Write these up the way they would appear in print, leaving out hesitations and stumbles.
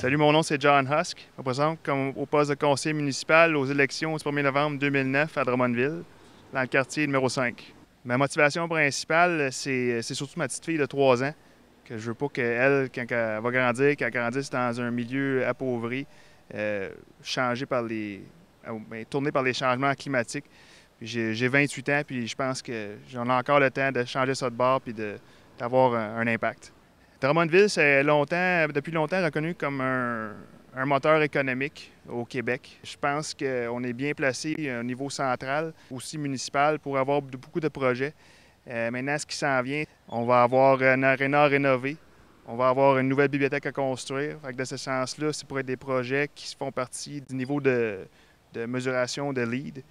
Salut, mon nom c'est John Husk. Je me présente comme au poste de conseiller municipal aux élections du 1er novembre 2009 à Drummondville, dans le quartier numéro 5. Ma motivation principale, c'est surtout ma petite fille de 3 ans, que je veux pas qu'elle, quand elle va grandir, qu'elle grandisse dans un milieu appauvri, changé par tourné par les changements climatiques. J'ai 28 ans, puis je pense que j'en ai encore le temps de changer ça de bord puis d'avoir un impact. Drummondville, c'est depuis longtemps reconnu comme un moteur économique au Québec. Je pense qu'on est bien placé au niveau central, aussi municipal, pour avoir beaucoup de projets. Maintenant, ce qui s'en vient, on va avoir une aréna à rénover, on va avoir une nouvelle bibliothèque à construire. Fait que de ce sens-là, c'est pour être des projets qui font partie du niveau de mesuration de LEED.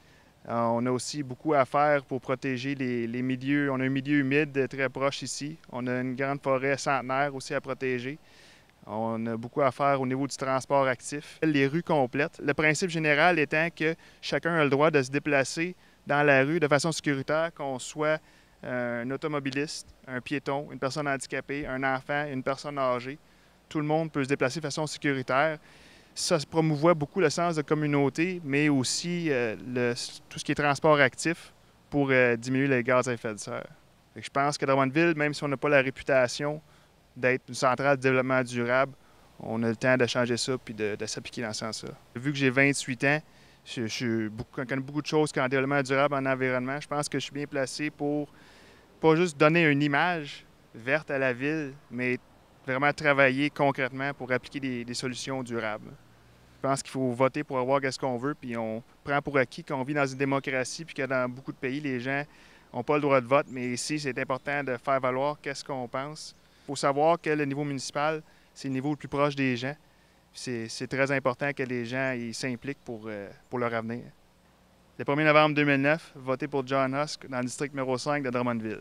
On a aussi beaucoup à faire pour protéger les milieux. On a un milieu humide très proche ici. On a une grande forêt centenaire aussi à protéger. On a beaucoup à faire au niveau du transport actif. Les rues complètes. Le principe général étant que chacun a le droit de se déplacer dans la rue de façon sécuritaire, qu'on soit un automobiliste, un piéton, une personne handicapée, un enfant, une personne âgée. Tout le monde peut se déplacer de façon sécuritaire. Ça promouvoit beaucoup le sens de communauté, mais aussi tout ce qui est transport actif pour diminuer les gaz à effet de serre. Je pense que Drummondville, même si on n'a pas la réputation d'être une centrale de développement durable, on a le temps de changer ça puis de s'appliquer dans ce sens-là. Vu que j'ai 28 ans, je connais beaucoup de choses en développement durable, en environnement. Je pense que je suis bien placé pour pas juste donner une image verte à la ville, mais vraiment travailler concrètement pour appliquer des solutions durables. Je pense qu'il faut voter pour avoir ce qu'on veut, puis on prend pour acquis qu'on vit dans une démocratie, puis que dans beaucoup de pays, les gens n'ont pas le droit de vote, mais ici, c'est important de faire valoir qu'est-ce qu'on pense. Il faut savoir que le niveau municipal, c'est le niveau le plus proche des gens. C'est très important que les gens s'impliquent pour leur avenir. Le 1er novembre 2009, votez pour John Husk dans le district numéro 5 de Drummondville.